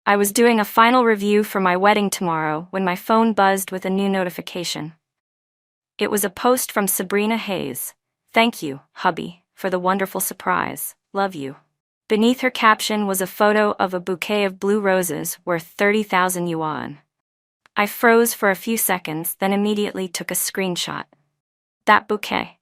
I was doing a final review for my wedding tomorrow when my phone buzzed with a new notification. It was a post from Sabrina Hayes. "Thank you, hubby, for the wonderful surprise. Love you." Beneath her caption was a photo of a bouquet of blue roses worth 30,000 yuan. I froze for a few seconds, then immediately took a screenshot. That bouquet.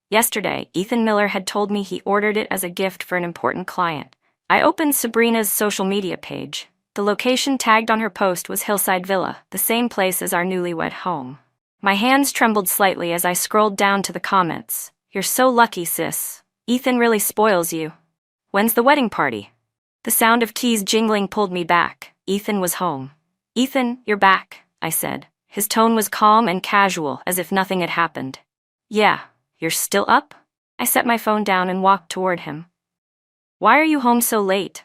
Yesterday, Ethan Miller had told me he ordered it as a gift for an important client. I opened Sabrina's social media page. The location tagged on her post was Hillside Villa, the same place as our newlywed home. My hands trembled slightly as I scrolled down to the comments. "You're so lucky, sis. Ethan really spoils you. When's the wedding party?" The sound of keys jingling pulled me back. Ethan was home. "Ethan, you're back," I said. His tone was calm and casual, as if nothing had happened. "Yeah, you're still up?" I set my phone down and walked toward him. "Why are you home so late?"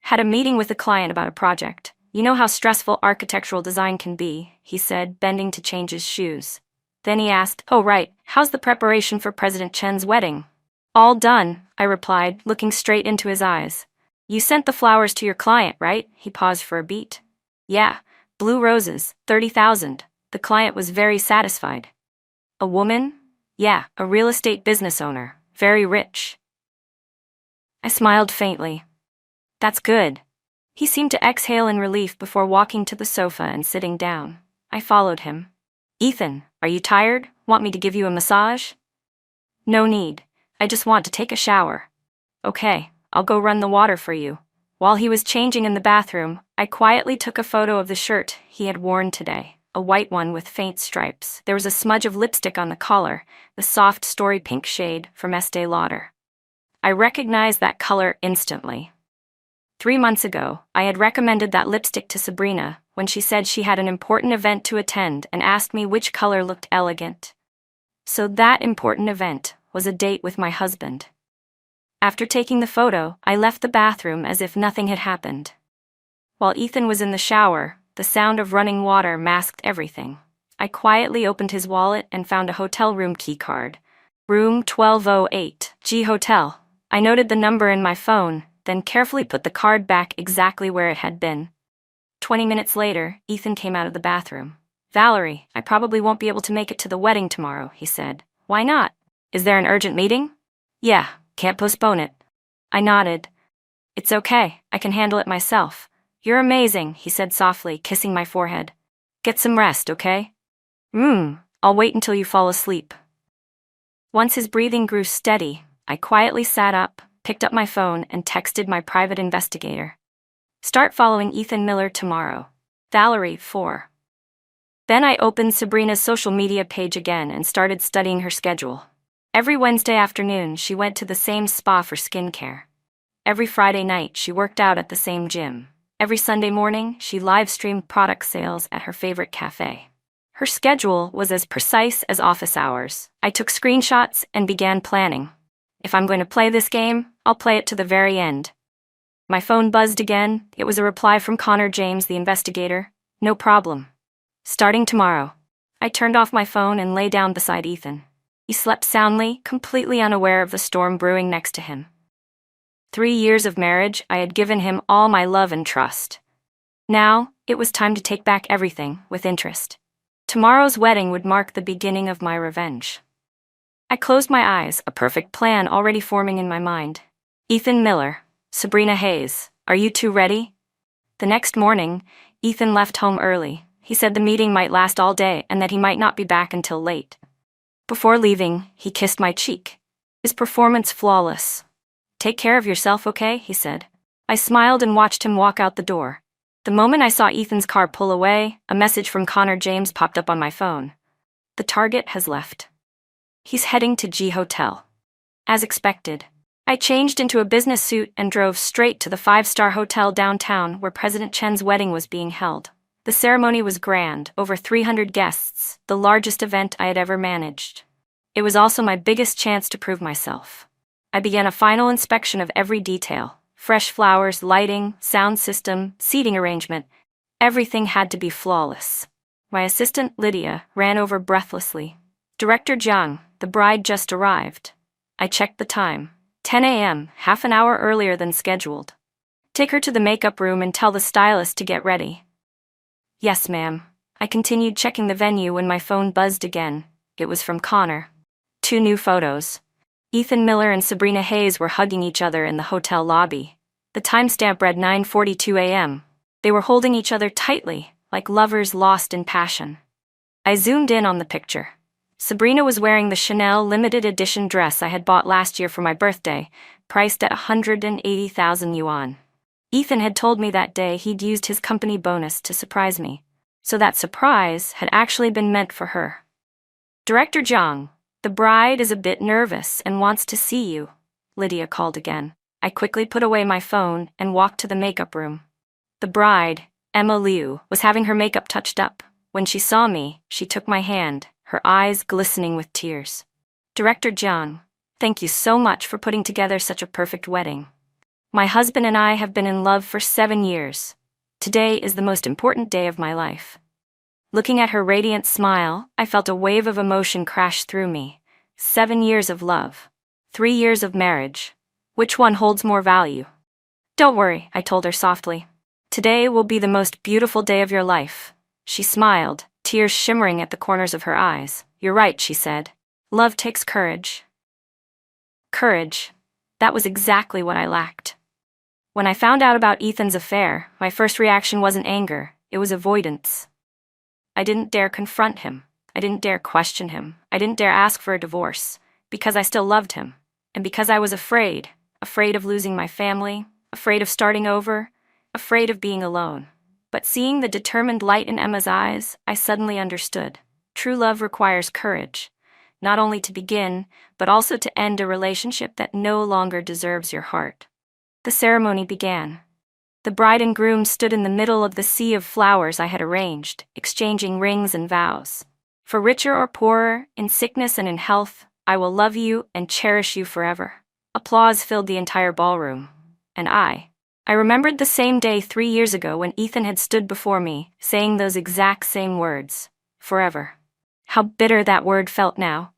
"Had a meeting with a client about a project. You know how stressful architectural design can be," he said, bending to change his shoes. Then he asked, "Oh right, how's the preparation for President Chen's wedding?" "All done," I replied, looking straight into his eyes. "You sent the flowers to your client, right?" He paused for a beat. "Yeah, blue roses, 30,000. The client was very satisfied." "A woman?" "Yeah, a real estate business owner, very rich." I smiled faintly. "That's good." He seemed to exhale in relief before walking to the sofa and sitting down. I followed him. "Ethan, are you tired? Want me to give you a massage?" "No need. I just want to take a shower." "Okay, I'll go run the water for you." While he was changing in the bathroom, I quietly took a photo of the shirt he had worn today, a white one with faint stripes. There was a smudge of lipstick on the collar, the soft story pink shade from Estee Lauder. I recognized that color instantly. 3 months ago, I had recommended that lipstick to Sabrina when she said she had an important event to attend and asked me which color looked elegant. So that important event was a date with my husband. After taking the photo, I left the bathroom as if nothing had happened. While Ethan was in the shower, the sound of running water masked everything. I quietly opened his wallet and found a hotel room key card. Room 1208, G Hotel. I noted the number in my phone, then carefully put the card back exactly where it had been. 20 minutes later, Ethan came out of the bathroom. "Valerie, I probably won't be able to make it to the wedding tomorrow," he said. "Why not? Is there an urgent meeting?" "Yeah, can't postpone it." I nodded. "It's okay, I can handle it myself." "You're amazing," he said softly, kissing my forehead. "Get some rest, okay?" I'll wait until you fall asleep." Once his breathing grew steady, I quietly sat up, picked up my phone, and texted my private investigator. "Start following Ethan Miller tomorrow. Valerie, 4. Then I opened Sabrina's social media page again and started studying her schedule. Every Wednesday afternoon, she went to the same spa for skincare. Every Friday night, she worked out at the same gym. Every Sunday morning, she live-streamed product sales at her favorite cafe. Her schedule was as precise as office hours. I took screenshots and began planning. If I'm going to play this game, I'll play it to the very end. My phone buzzed again. It was a reply from Connor James, the investigator. "No problem. Starting tomorrow." I turned off my phone and lay down beside Ethan. He slept soundly, completely unaware of the storm brewing next to him. 3 years of marriage, I had given him all my love and trust. Now, it was time to take back everything with interest. Tomorrow's wedding would mark the beginning of my revenge. I closed my eyes, a perfect plan already forming in my mind. "Ethan Miller, Sabrina Hayes, are you two ready?" The next morning, Ethan left home early. He said the meeting might last all day and that he might not be back until late. Before leaving, he kissed my cheek. His performance flawless. "Take care of yourself, okay?" he said. I smiled and watched him walk out the door. The moment I saw Ethan's car pull away, a message from Connor James popped up on my phone. "The target has left. He's heading to G Hotel." As expected, I changed into a business suit and drove straight to the 5-star hotel downtown where President Chen's wedding was being held. The ceremony was grand, over 300 guests, the largest event I had ever managed. It was also my biggest chance to prove myself. I began a final inspection of every detail. Fresh flowers, lighting, sound system, seating arrangement. Everything had to be flawless. My assistant, Lydia, ran over breathlessly. "Director Jiang, the bride just arrived." I checked the time. 10 a.m., half an hour earlier than scheduled. Take her to the makeup room and tell the stylist to get ready. Yes, ma'am. I continued checking the venue when my phone buzzed again. It was from Connor. 2 new photos. Ethan Miller and Sabrina Hayes were hugging each other in the hotel lobby. The timestamp read 9:42 a.m. They were holding each other tightly, like lovers lost in passion. I zoomed in on the picture. Sabrina was wearing the Chanel limited edition dress I had bought last year for my birthday, priced at 180,000 yuan. Ethan had told me that day he'd used his company bonus to surprise me, so that surprise had actually been meant for her. Director Zhang, the bride is a bit nervous and wants to see you, Lydia called again. I quickly put away my phone and walked to the makeup room. The bride, Emma Liu, was having her makeup touched up. When she saw me, she took my hand, her eyes glistening with tears. Director Zhang, thank you so much for putting together such a perfect wedding. My husband and I have been in love for 7 years. Today is the most important day of my life. Looking at her radiant smile, I felt a wave of emotion crash through me. 7 years of love. 3 years of marriage. Which one holds more value? Don't worry, I told her softly. Today will be the most beautiful day of your life. She smiled, tears shimmering at the corners of her eyes. You're right, she said. Love takes courage. Courage. That was exactly what I lacked. When I found out about Ethan's affair, my first reaction wasn't anger, it was avoidance. I didn't dare confront him. I didn't dare question him. I didn't dare ask for a divorce, because I still loved him, and because I was afraid of losing my family, afraid of starting over, afraid of being alone. But seeing the determined light in Emma's eyes, I suddenly understood. True love requires courage, not only to begin, but also to end a relationship that no longer deserves your heart. The ceremony began. The bride and groom stood in the middle of the sea of flowers I had arranged, exchanging rings and vows. For richer or poorer, in sickness and in health, I will love you and cherish you forever. Applause filled the entire ballroom. And I remembered the same day 3 years ago when Ethan had stood before me, saying those exact same words. Forever. How bitter that word felt now.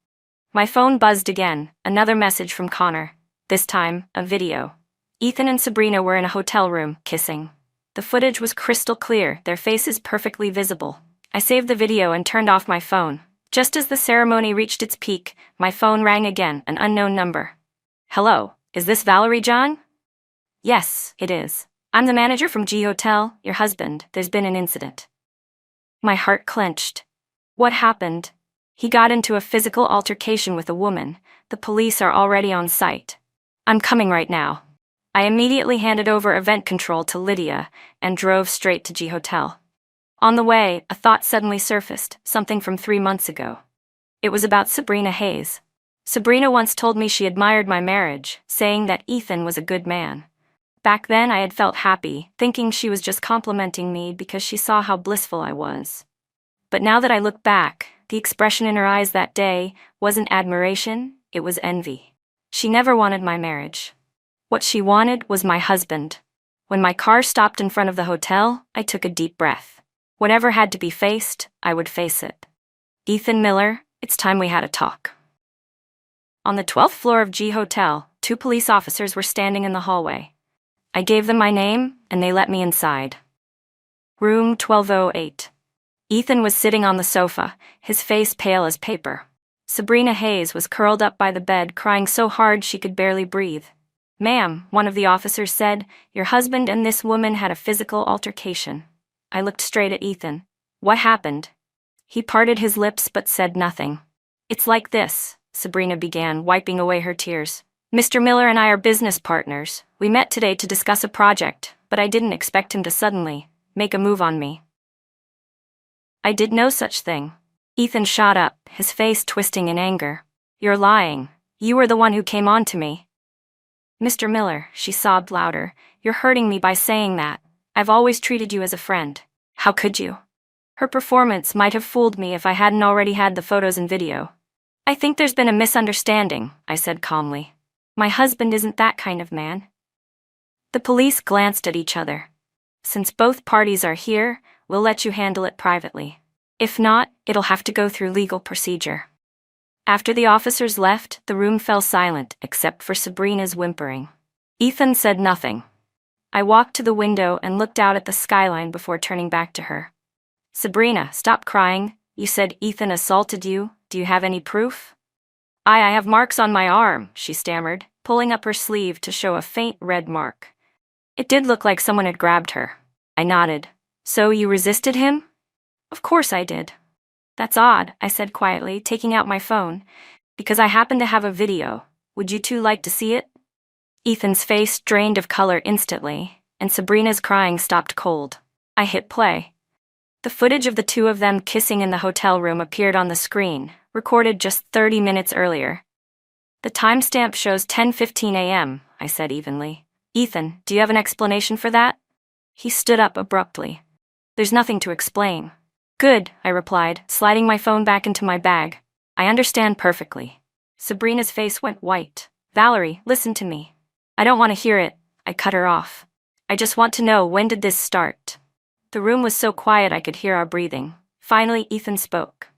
My phone buzzed again, another message from Connor. This time, a video. Ethan and Sabrina were in a hotel room, kissing. The footage was crystal clear, their faces perfectly visible. I saved the video and turned off my phone. Just as the ceremony reached its peak, my phone rang again, an unknown number. Hello, is this Valerie John? Yes, it is. I'm the manager from G Hotel, your husband. There's been an incident. My heart clenched. What happened? He got into a physical altercation with a woman. The police are already on site. I'm coming right now. I immediately handed over event control to Lydia and drove straight to G Hotel. On the way, a thought suddenly surfaced, something from 3 months ago. It was about Sabrina Hayes. Sabrina once told me she admired my marriage, saying that Ethan was a good man. Back then I had felt happy, thinking she was just complimenting me because she saw how blissful I was. But now that I look back, the expression in her eyes that day wasn't admiration, it was envy. She never wanted my marriage. What she wanted was my husband. When my car stopped in front of the hotel, I took a deep breath. Whatever had to be faced, I would face it. Ethan Miller, it's time we had a talk. On the 12th floor of G Hotel, 2 police officers were standing in the hallway. I gave them my name, and they let me inside. Room 1208. Ethan was sitting on the sofa, his face pale as paper. Sabrina Hayes was curled up by the bed, crying so hard she could barely breathe. Ma'am, one of the officers said, your husband and this woman had a physical altercation. I looked straight at Ethan. What happened? He parted his lips but said nothing. It's like this, Sabrina began, wiping away her tears. Mr. Miller and I are business partners. We met today to discuss a project, but I didn't expect him to suddenly make a move on me. I did no such thing. Ethan shot up, his face twisting in anger. You're lying. You were the one who came on to me. Mr. Miller, she sobbed louder, you're hurting me by saying that. I've always treated you as a friend. How could you? Her performance might have fooled me if I hadn't already had the photos and video. I think there's been a misunderstanding, I said calmly. My husband isn't that kind of man. The police glanced at each other. Since both parties are here, we'll let you handle it privately. If not, it'll have to go through legal procedure. After the officers left, the room fell silent, except for Sabrina's whimpering. Ethan said nothing. I walked to the window and looked out at the skyline before turning back to her. Sabrina, stop crying. You said Ethan assaulted you. Do you have any proof? I have marks on my arm, she stammered, pulling up her sleeve to show a faint red mark. It did look like someone had grabbed her. I nodded. So you resisted him? Of course I did. That's odd, I said quietly, taking out my phone, because I happen to have a video. Would you two like to see it? Ethan's face drained of color instantly, and Sabrina's crying stopped cold. I hit play. The footage of the two of them kissing in the hotel room appeared on the screen, recorded just 30 minutes earlier. The timestamp shows 10:15 a.m., I said evenly. Ethan, do you have an explanation for that? He stood up abruptly. There's nothing to explain. Good, I replied, sliding my phone back into my bag. I understand perfectly. Sabrina's face went white. Valerie, listen to me. I don't want to hear it, I cut her off. I just want to know, when did this start? The room was so quiet I could hear our breathing. Finally, Ethan spoke.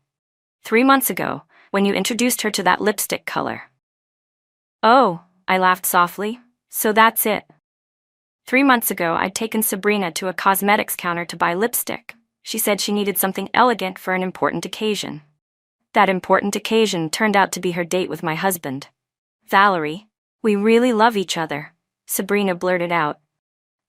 3 months ago, when you introduced her to that lipstick color. Oh, I laughed softly. So that's it. 3 months ago, I'd taken Sabrina to a cosmetics counter to buy lipstick. She said she needed something elegant for an important occasion. That important occasion turned out to be her date with my husband. Valerie, we really love each other, Sabrina blurted out.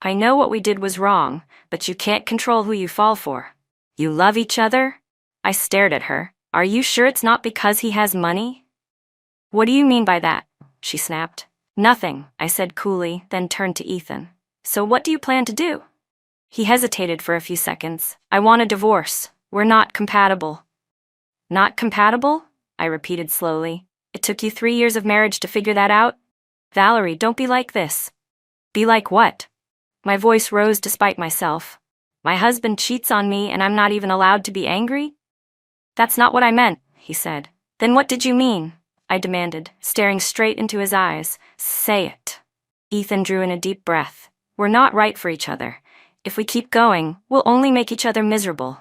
I know what we did was wrong, but you can't control who you fall for. You love each other? I stared at her. Are you sure it's not because he has money? What do you mean by that? She snapped. Nothing, I said coolly, then turned to Ethan. So what do you plan to do? He hesitated for a few seconds. I want a divorce. We're not compatible. Not compatible? I repeated slowly. It took you 3 years of marriage to figure that out? Valerie, don't be like this. Be like what? My voice rose despite myself. My husband cheats on me and I'm not even allowed to be angry? That's not what I meant, he said. Then what did you mean? I demanded, staring straight into his eyes. Say it. Ethan drew in a deep breath. We're not right for each other. If we keep going, we'll only make each other miserable.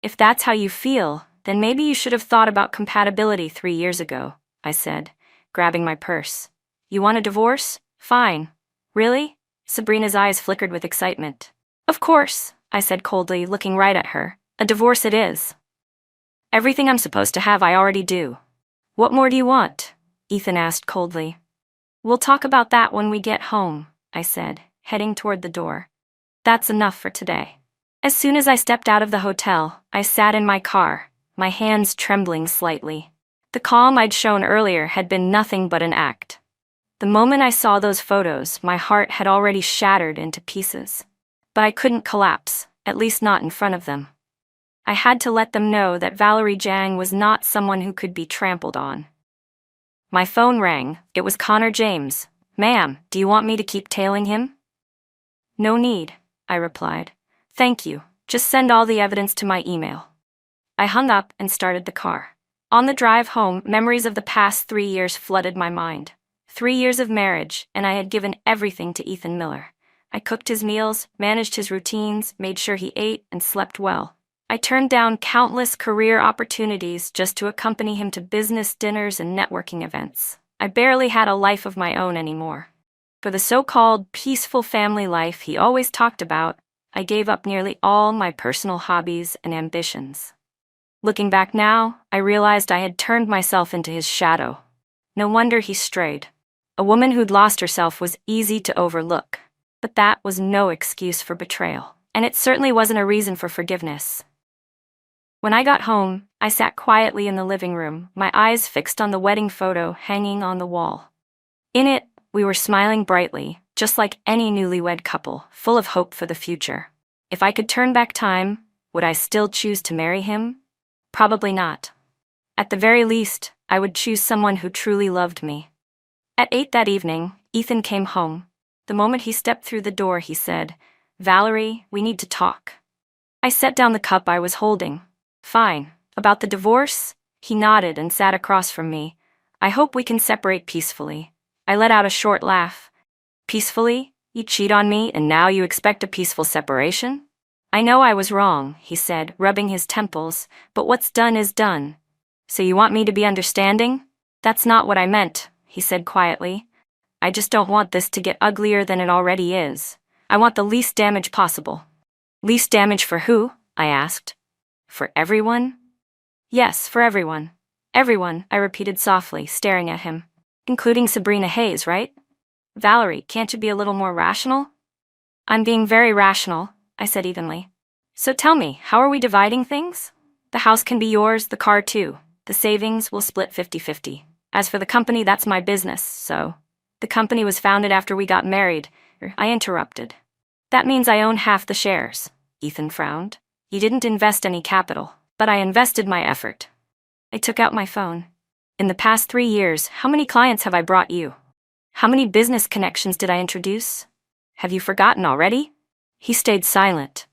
If that's how you feel, then maybe you should have thought about compatibility 3 years ago, I said, grabbing my purse. You want a divorce? Fine. Really? Sabrina's eyes flickered with excitement. Of course, I said coldly, looking right at her. A divorce it is. Everything I'm supposed to have I already do. What more do you want? Ethan asked coldly. We'll talk about that when we get home, I said, heading toward the door. That's enough for today. As soon as I stepped out of the hotel, I sat in my car, my hands trembling slightly. The calm I'd shown earlier had been nothing but an act. The moment I saw those photos, my heart had already shattered into pieces. But I couldn't collapse, at least not in front of them. I had to let them know that Valerie Jang was not someone who could be trampled on. My phone rang. It was Connor James. Ma'am, do you want me to keep tailing him? No need, I replied. Thank you. Just send all the evidence to my email. I hung up and started the car. On the drive home, memories of the past 3 years flooded my mind. 3 years of marriage, and I had given everything to Ethan Miller. I cooked his meals, managed his routines, made sure he ate and slept well. I turned down countless career opportunities just to accompany him to business dinners and networking events. I barely had a life of my own anymore. For the so-called peaceful family life he always talked about, I gave up nearly all my personal hobbies and ambitions. Looking back now, I realized I had turned myself into his shadow. No wonder he strayed. A woman who'd lost herself was easy to overlook. But that was no excuse for betrayal, and it certainly wasn't a reason for forgiveness. When I got home, I sat quietly in the living room, my eyes fixed on the wedding photo hanging on the wall. In it, we were smiling brightly, just like any newlywed couple, full of hope for the future. If I could turn back time, would I still choose to marry him? Probably not. At the very least, I would choose someone who truly loved me. At 8 that evening, Ethan came home. The moment he stepped through the door, he said, Valerie, we need to talk. I set down the cup I was holding. Fine. About the divorce? He nodded and sat across from me. I hope we can separate peacefully. I let out a short laugh. Peacefully? You cheat on me and now you expect a peaceful separation? I know I was wrong, he said, rubbing his temples, but what's done is done. So you want me to be understanding? That's not what I meant, he said quietly. I just don't want this to get uglier than it already is. I want the least damage possible. Least damage for who? I asked. For everyone? Yes, for everyone. Everyone, I repeated softly, staring at him. Including Sabrina Hayes, right? Valerie, can't you be a little more rational? I'm being very rational, I said evenly. So tell me, how are we dividing things? The house can be yours, the car too. The savings will split 50-50. As for the company, that's my business, so. The company was founded after we got married, I interrupted. That means I own half the shares. Ethan frowned. You didn't invest any capital, but I invested my effort. I took out my phone. In the past 3 years, how many clients have I brought you? How many business connections did I introduce? Have you forgotten already? He stayed silent.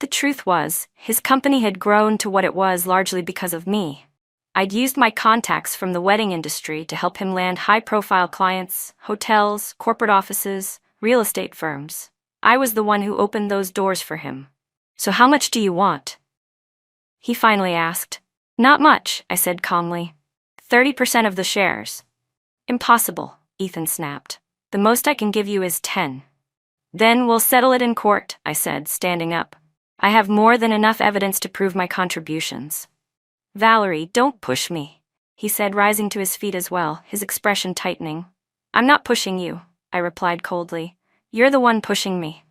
The truth was, his company had grown to what it was largely because of me. I'd used my contacts from the wedding industry to help him land high-profile clients, hotels, corporate offices, real estate firms. I was the one who opened those doors for him. So how much do you want? He finally asked. Not much, I said calmly. 30% of the shares. Impossible, Ethan snapped. The most I can give you is 10. Then we'll settle it in court, I said, standing up. I have more than enough evidence to prove my contributions. Valerie, don't push me, he said, rising to his feet as well, his expression tightening. I'm not pushing you, I replied coldly. You're the one pushing me.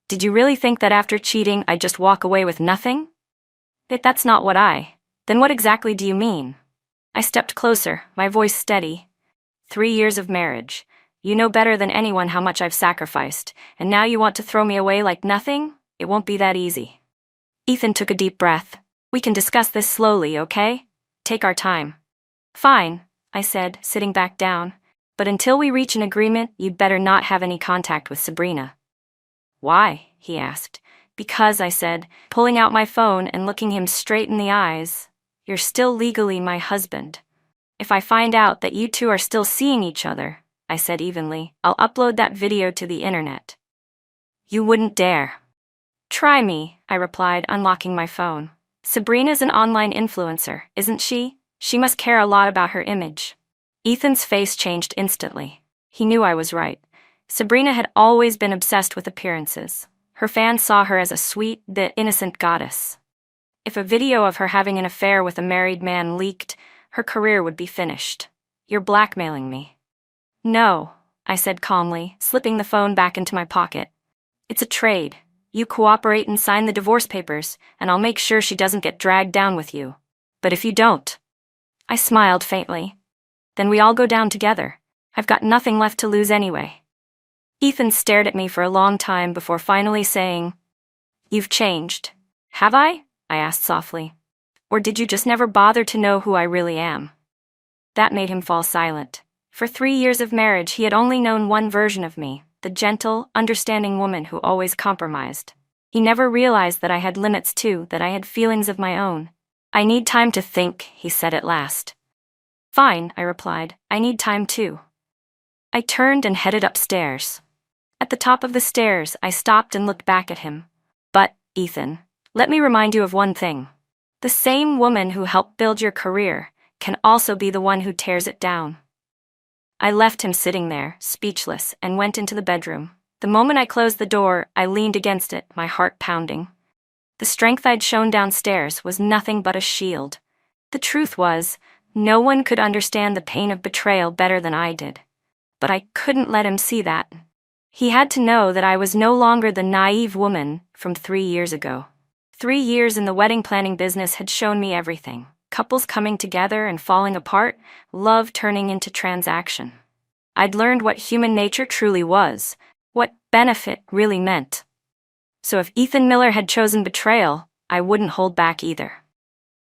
Did you really think that after cheating I'd just walk away with nothing? That's not what Then what exactly do you mean? I stepped closer, my voice steady. 3 years of marriage. You know better than anyone how much I've sacrificed, and now you want to throw me away like nothing? It won't be that easy. Ethan took a deep breath. We can discuss this slowly, okay? Take our time. Fine, I said, sitting back down. But until we reach an agreement, you'd better not have any contact with Sabrina. Why? He asked. Because, I said, pulling out my phone and looking him straight in the eyes. You're still legally my husband. If I find out that you two are still seeing each other, I said evenly, I'll upload that video to the internet. You wouldn't dare. Try me, I replied, unlocking my phone. Sabrina's an online influencer, isn't she? She must care a lot about her image. Ethan's face changed instantly. He knew I was right. Sabrina had always been obsessed with appearances. Her fans saw her as a sweet, innocent goddess. If a video of her having an affair with a married man leaked, her career would be finished. You're blackmailing me. No, I said calmly, slipping the phone back into my pocket. It's a trade. You cooperate and sign the divorce papers, and I'll make sure she doesn't get dragged down with you. But if you don't... I smiled faintly. Then we all go down together. I've got nothing left to lose anyway. Ethan stared at me for a long time before finally saying, You've changed. Have I? I asked softly. Or did you just never bother to know who I really am? That made him fall silent. For 3 years of marriage, he had only known one version of me, the gentle, understanding woman who always compromised. He never realized that I had limits too, that I had feelings of my own. I need time to think, he said at last. Fine, I replied. I need time too. I turned and headed upstairs. At the top of the stairs, I stopped and looked back at him. But, Ethan, let me remind you of one thing. The same woman who helped build your career can also be the one who tears it down. I left him sitting there, speechless, and went into the bedroom. The moment I closed the door, I leaned against it, my heart pounding. The strength I'd shown downstairs was nothing but a shield. The truth was, no one could understand the pain of betrayal better than I did. But I couldn't let him see that. He had to know that I was no longer the naive woman from 3 years ago. 3 years in the wedding planning business had shown me everything. Couples coming together and falling apart, love turning into transaction. I'd learned what human nature truly was, what benefit really meant. So if Ethan Miller had chosen betrayal, I wouldn't hold back either.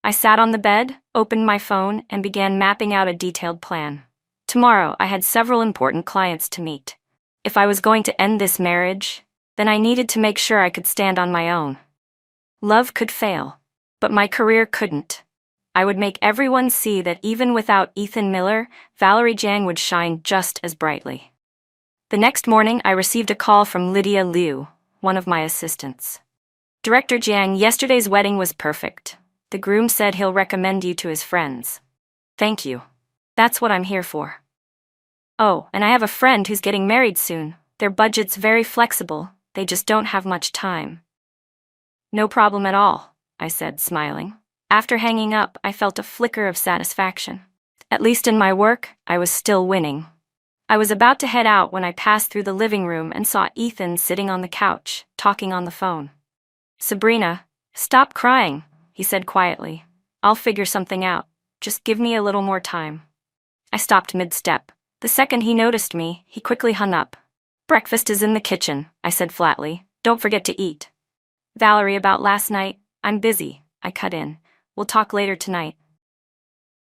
I sat on the bed, opened my phone, and began mapping out a detailed plan. Tomorrow, I had several important clients to meet. If I was going to end this marriage, then I needed to make sure I could stand on my own. Love could fail, but my career couldn't. I would make everyone see that even without Ethan Miller, Valerie Jiang would shine just as brightly. The next morning, I received a call from Lydia Liu, one of my assistants. Director Jiang, yesterday's wedding was perfect. The groom said he'll recommend you to his friends. Thank you. That's what I'm here for. Oh, and I have a friend who's getting married soon. Their budget's very flexible. they just don't have much time. No problem at all, I said, smiling. After hanging up, I felt a flicker of satisfaction. At least in my work, I was still winning. I was about to head out when I passed through the living room and saw Ethan sitting on the couch, talking on the phone. Sabrina, stop crying, he said quietly. I'll figure something out. Just give me a little more time. I stopped mid-step. The second he noticed me, he quickly hung up. Breakfast is in the kitchen, I said flatly. Don't forget to eat. Valerie, about last night, I'm busy, I cut in. We'll talk later tonight.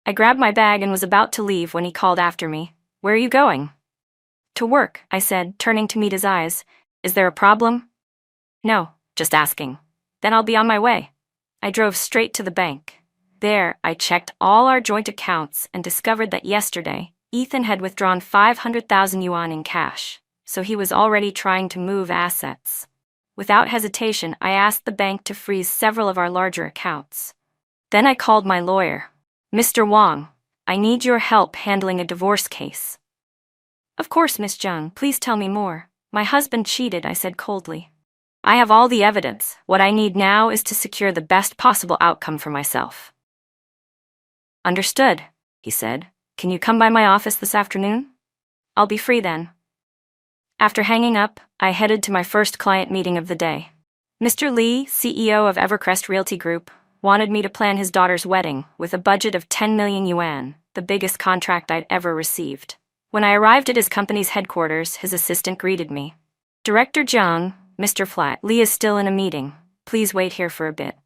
I grabbed my bag and was about to leave when he called after me. Where are you going? To work, I said, turning to meet his eyes. Is there a problem? No, just asking. Then I'll be on my way. I drove straight to the bank. There, I checked all our joint accounts and discovered that yesterday, Ethan had withdrawn 500,000 yuan in cash, so he was already trying to move assets. Without hesitation, I asked the bank to freeze several of our larger accounts. Then I called my lawyer. Mr. Wang, I need your help handling a divorce case. Of course, Miss Zhang, please tell me more. My husband cheated, I said coldly. I have all the evidence. What I need now is to secure the best possible outcome for myself. Understood, he said. Can you come by my office this afternoon? I'll be free then. After hanging up, I headed to my first client meeting of the day. Mr. Li, CEO of Evercrest Realty Group, wanted me to plan his daughter's wedding with a budget of 10 million yuan, the biggest contract I'd ever received. When I arrived at his company's headquarters, his assistant greeted me. Director Zhang, Mr. Flat, Li is still in a meeting. Please wait here for a bit.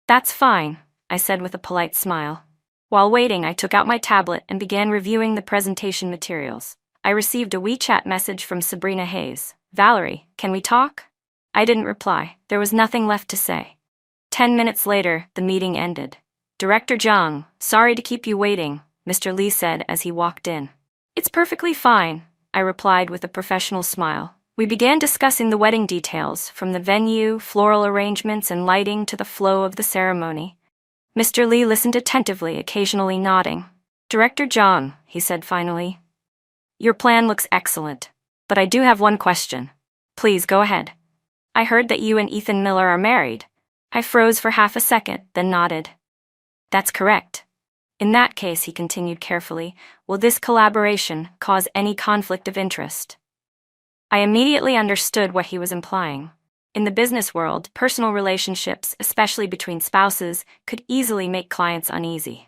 That's fine, I said with a polite smile. While waiting, I took out my tablet and began reviewing the presentation materials. I received a WeChat message from Sabrina Hayes. Valerie, can we talk? I didn't reply. There was nothing left to say. 10 minutes later, the meeting ended. Director Zhang, sorry to keep you waiting, Mr. Li said as he walked in. It's perfectly fine, I replied with a professional smile. We began discussing the wedding details, from the venue, floral arrangements, and lighting to the flow of the ceremony. Mr. Li listened attentively, occasionally nodding. Director Zhang, he said finally. Your plan looks excellent, but I do have one question. Please go ahead. I heard that you and Ethan Miller are married. I froze for half a second, then nodded. That's correct. In that case, he continued carefully, will this collaboration cause any conflict of interest? I immediately understood what he was implying. In the business world, personal relationships, especially between spouses, could easily make clients uneasy.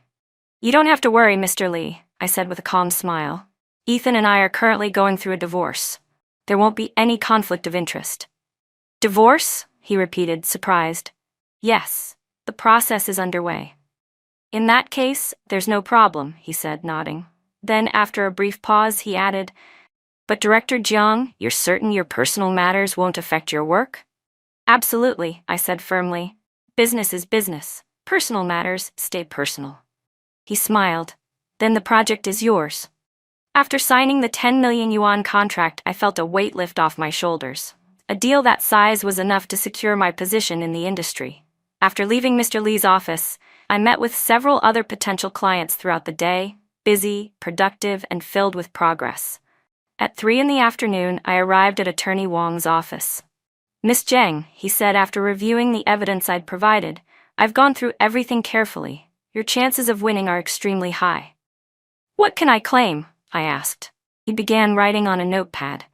You don't have to worry, Mr. Li, I said with a calm smile. Ethan and I are currently going through a divorce. There won't be any conflict of interest. Divorce? He repeated, surprised. Yes, the process is underway. In that case, there's no problem, he said, nodding. Then, after a brief pause, he added, But Director Jiang, you're certain your personal matters won't affect your work? Absolutely, I said firmly. Business is business. Personal matters stay personal. He smiled. Then the project is yours. After signing the 10 million yuan contract, I felt a weight lift off my shoulders. A deal that size was enough to secure my position in the industry. After leaving Mr. Li's office, I met with several other potential clients throughout the day, busy, productive, and filled with progress. At 3 in the afternoon, I arrived at Attorney Wang's office. Miss Zhang, he said after reviewing the evidence I'd provided, I've gone through everything carefully. Your chances of winning are extremely high. What can I claim? I asked. He began writing on a notepad.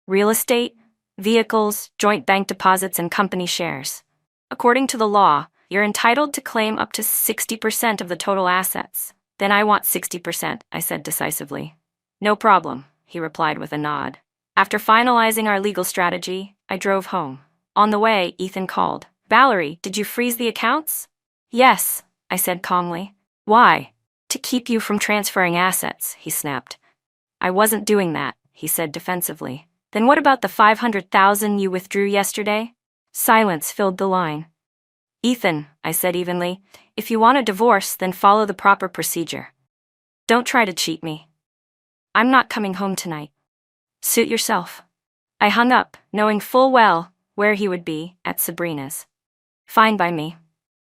Real estate, vehicles, joint bank deposits, and company shares. According to the law, you're entitled to claim up to 60% of the total assets. Then I want 60%, I said decisively. No problem, he replied with a nod. After finalizing our legal strategy, I drove home. On the way, Ethan called. Valerie, did you freeze the accounts? Yes, I said calmly. Why? To keep you from transferring assets, he snapped. I wasn't doing that, he said defensively. Then what about the 500,000 you withdrew yesterday? Silence filled the line. Ethan, I said evenly, if you want a divorce, then follow the proper procedure. Don't try to cheat me. I'm not coming home tonight. Suit yourself. I hung up, knowing full well where he would be, at Sabrina's. Fine by me.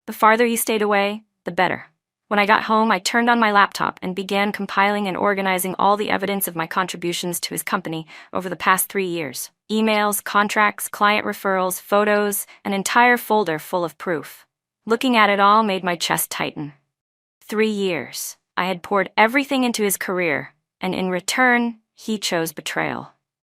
The farther he stayed away, the better. When I got home, I turned on my laptop and began compiling and organizing all the evidence of my contributions to his company over the past 3 years. Emails, contracts, client referrals, photos, an entire folder full of proof. Looking at it all made my chest tighten. 3 years. I had poured everything into his career, and in return, he chose betrayal.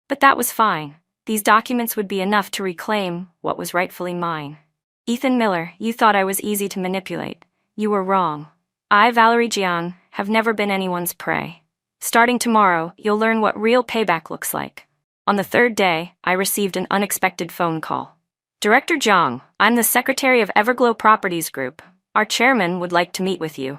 But that was fine. These documents would be enough to reclaim what was rightfully mine. Ethan Miller, you thought I was easy to manipulate. You were wrong. I, Valerie Jiang, have never been anyone's prey. Starting tomorrow, you'll learn what real payback looks like. On the 3rd day, I received an unexpected phone call. Director Jiang, I'm the secretary of Everglow Properties Group. Our chairman would like to meet with you.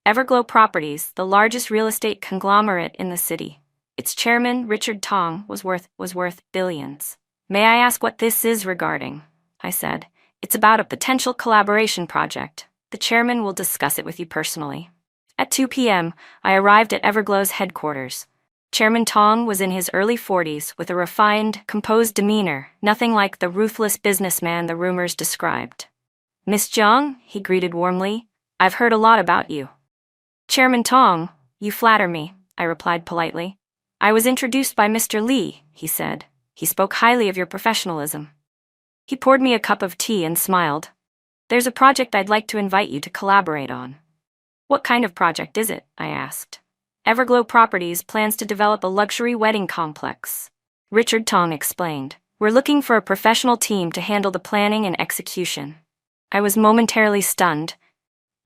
Everglow Properties, the largest real estate conglomerate in the city. Its chairman, Richard Tong, was worth billions. May I ask what this is regarding? I said. It's about a potential collaboration project. The chairman will discuss it with you personally. At 2 p.m., I arrived at Everglow's headquarters. Chairman Tong was in his early 40s with a refined, composed demeanor, nothing like the ruthless businessman the rumors described. Miss Jiang, he greeted warmly, I've heard a lot about you. Chairman Tong, you flatter me, I replied politely. I was introduced by Mr. Li, he said. He spoke highly of your professionalism. He poured me a cup of tea and smiled. There's a project I'd like to invite you to collaborate on. What kind of project is it? I asked. Everglow Properties plans to develop a luxury wedding complex. Richard Tong explained. We're looking for a professional team to handle the planning and execution. I was momentarily stunned.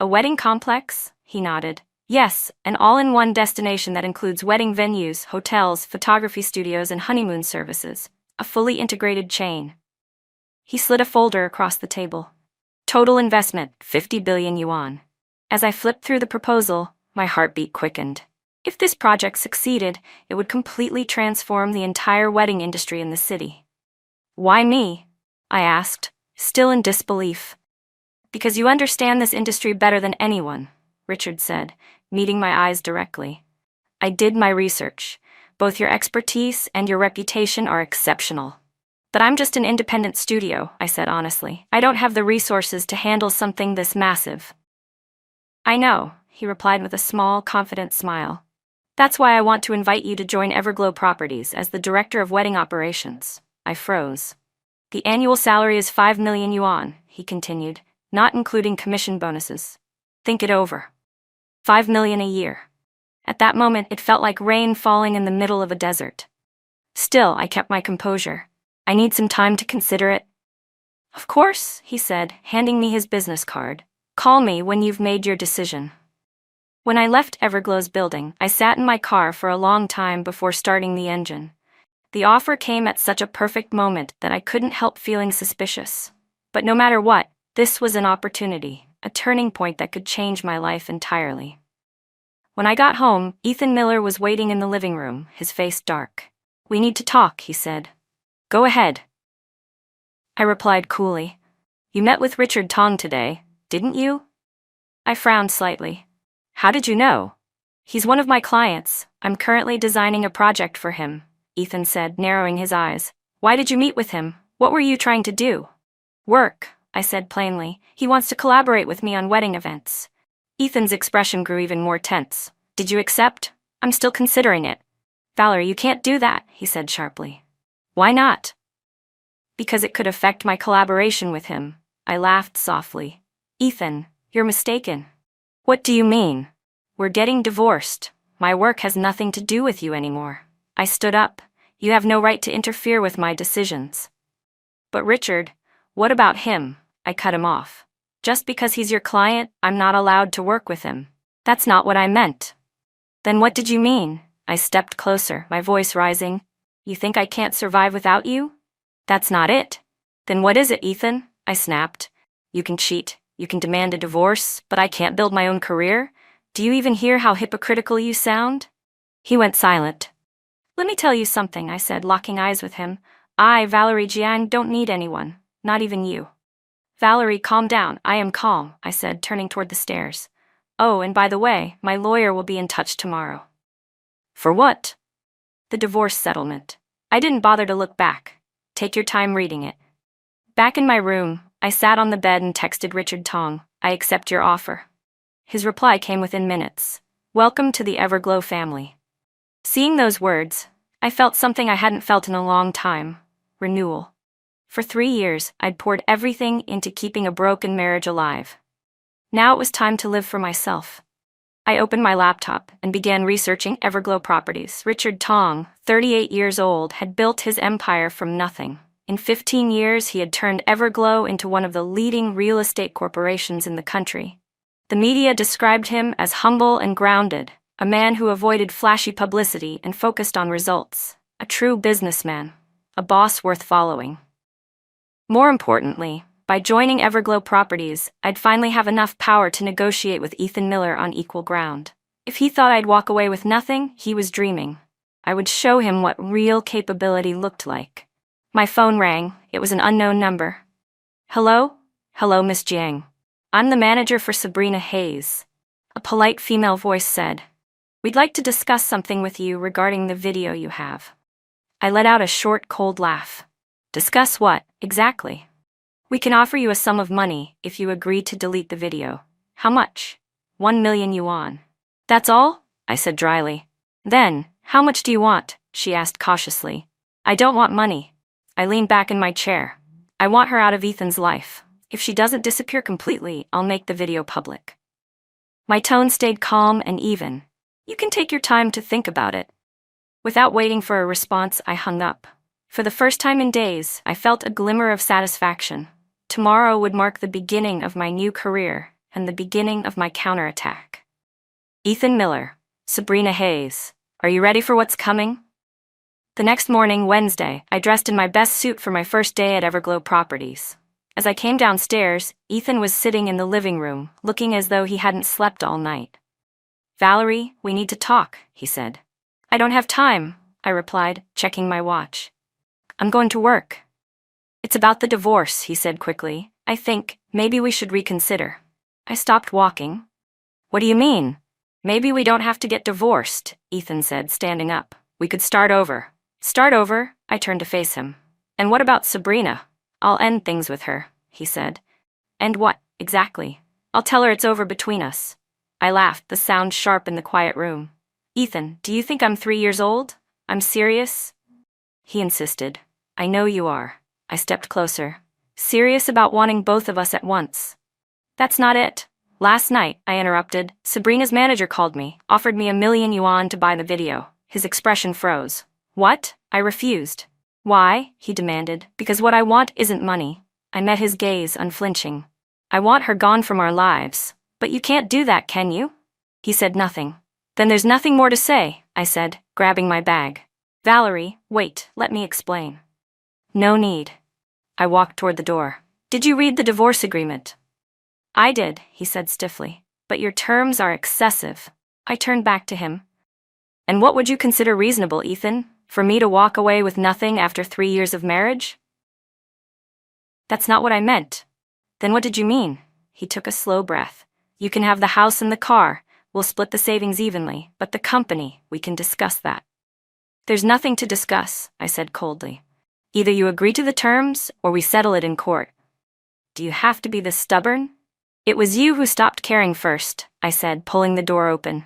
A wedding complex? He nodded. Yes, an all-in-one destination that includes wedding venues, hotels, photography studios, and honeymoon services. A fully integrated chain. He slid a folder across the table. Total investment, 50 billion yuan. As I flipped through the proposal, my heartbeat quickened. If this project succeeded, it would completely transform the entire wedding industry in the city. Why me? I asked, still in disbelief. Because you understand this industry better than anyone, Richard said, meeting my eyes directly. I did my research. Both your expertise and your reputation are exceptional. But I'm just an independent studio, I said honestly. I don't have the resources to handle something this massive. I know, he replied with a small, confident smile. That's why I want to invite you to join Everglow Properties as the director of wedding operations. I froze. The annual salary is 5 million yuan, he continued, not including commission bonuses. Think it over. 5 million a year. At that moment, it felt like rain falling in the middle of a desert. Still, I kept my composure. I need some time to consider it. Of course, he said, handing me his business card. Call me when you've made your decision. When I left Everglow's building, I sat in my car for a long time before starting the engine. The offer came at such a perfect moment that I couldn't help feeling suspicious. But no matter what, this was an opportunity, a turning point that could change my life entirely. When I got home, Ethan Miller was waiting in the living room, his face dark. We need to talk, he said. Go ahead. I replied coolly. You met with Richard Tong today, didn't you? I frowned slightly. How did you know? He's one of my clients. I'm currently designing a project for him, Ethan said, narrowing his eyes. Why did you meet with him? What were you trying to do? Work, I said plainly. He wants to collaborate with me on wedding events. Ethan's expression grew even more tense. Did you accept? I'm still considering it. Valerie, you can't do that, he said sharply. Why not? Because it could affect my collaboration with him. I laughed softly. Ethan, you're mistaken. What do you mean? We're getting divorced. My work has nothing to do with you anymore. I stood up. You have no right to interfere with my decisions. But Richard, what about him? I cut him off. Just because he's your client, I'm not allowed to work with him. That's not what I meant. Then what did you mean? I stepped closer, my voice rising. You think I can't survive without you? That's not it. Then what is it, Ethan? I snapped. You can cheat, you can demand a divorce, but I can't build my own career? Do you even hear how hypocritical you sound? He went silent. Let me tell you something, I said, locking eyes with him. I, Valerie Jiang, don't need anyone, not even you. Valerie, calm down. I am calm, I said, turning toward the stairs. Oh, and by the way, my lawyer will be in touch tomorrow. For what? The divorce settlement. I didn't bother to look back. Take your time reading it. Back in my room, I sat on the bed and texted Richard Tong. I accept your offer. His reply came within minutes. Welcome to the Everglow family. Seeing those words, I felt something I hadn't felt in a long time: renewal. For 3 years, I'd poured everything into keeping a broken marriage alive. Now it was time to live for myself. I opened my laptop and began researching Everglow properties. Richard Tong, 38 years old, had built his empire from nothing. In 15 years, he had turned Everglow into one of the leading real estate corporations in the country. The media described him as humble and grounded, a man who avoided flashy publicity and focused on results, a true businessman, a boss worth following. More importantly, by joining Everglow Properties, I'd finally have enough power to negotiate with Ethan Miller on equal ground. If he thought I'd walk away with nothing, he was dreaming. I would show him what real capability looked like. My phone rang. It was an unknown number. Hello? Hello, Miss Jiang. I'm the manager for Sabrina Hayes. A polite female voice said. We'd like to discuss something with you regarding the video you have. I let out a short, cold laugh. Discuss what, exactly? We can offer you a sum of money if you agree to delete the video. How much? 1 million yuan. That's all? I said dryly. Then, how much do you want? She asked cautiously. I don't want money. I leaned back in my chair. I want her out of Ethan's life. If she doesn't disappear completely, I'll make the video public. My tone stayed calm and even. You can take your time to think about it. Without waiting for a response, I hung up. For the first time in days, I felt a glimmer of satisfaction. Tomorrow would mark the beginning of my new career and the beginning of my counterattack. Ethan Miller, Sabrina Hayes, are you ready for what's coming? The next morning, Wednesday, I dressed in my best suit for my first day at Everglow Properties. As I came downstairs, Ethan was sitting in the living room, looking as though he hadn't slept all night. Valerie, we need to talk, he said. I don't have time, I replied, checking my watch. I'm going to work. It's about the divorce, he said quickly. I think, maybe we should reconsider. I stopped walking. What do you mean? Maybe we don't have to get divorced, Ethan said, standing up. We could start over. Start over? I turned to face him. And what about Sabrina? I'll end things with her, he said. And what, exactly? I'll tell her it's over between us. I laughed, the sound sharp in the quiet room. Ethan, do you think I'm 3 years old? I'm serious? He insisted. I know you are. I stepped closer. Serious about wanting both of us at once. That's not it. Last night, I interrupted, Sabrina's manager called me, offered me 1 million yuan to buy the video. His expression froze. What? I refused. Why? He demanded. Because what I want isn't money. I met his gaze, unflinching. I want her gone from our lives. But you can't do that, can you? He said nothing. Then there's nothing more to say, I said, grabbing my bag. Valerie, wait, let me explain. No need. I walked toward the door. Did you read the divorce agreement? I did, he said stiffly. But your terms are excessive. I turned back to him. And what would you consider reasonable, Ethan? For me to walk away with nothing after 3 years of marriage? That's not what I meant. Then what did you mean? He took a slow breath. You can have the house and the car. We'll split the savings evenly, but the company, we can discuss that. There's nothing to discuss, I said coldly. Either you agree to the terms, or we settle it in court. Do you have to be this stubborn? It was you who stopped caring first, I said, pulling the door open.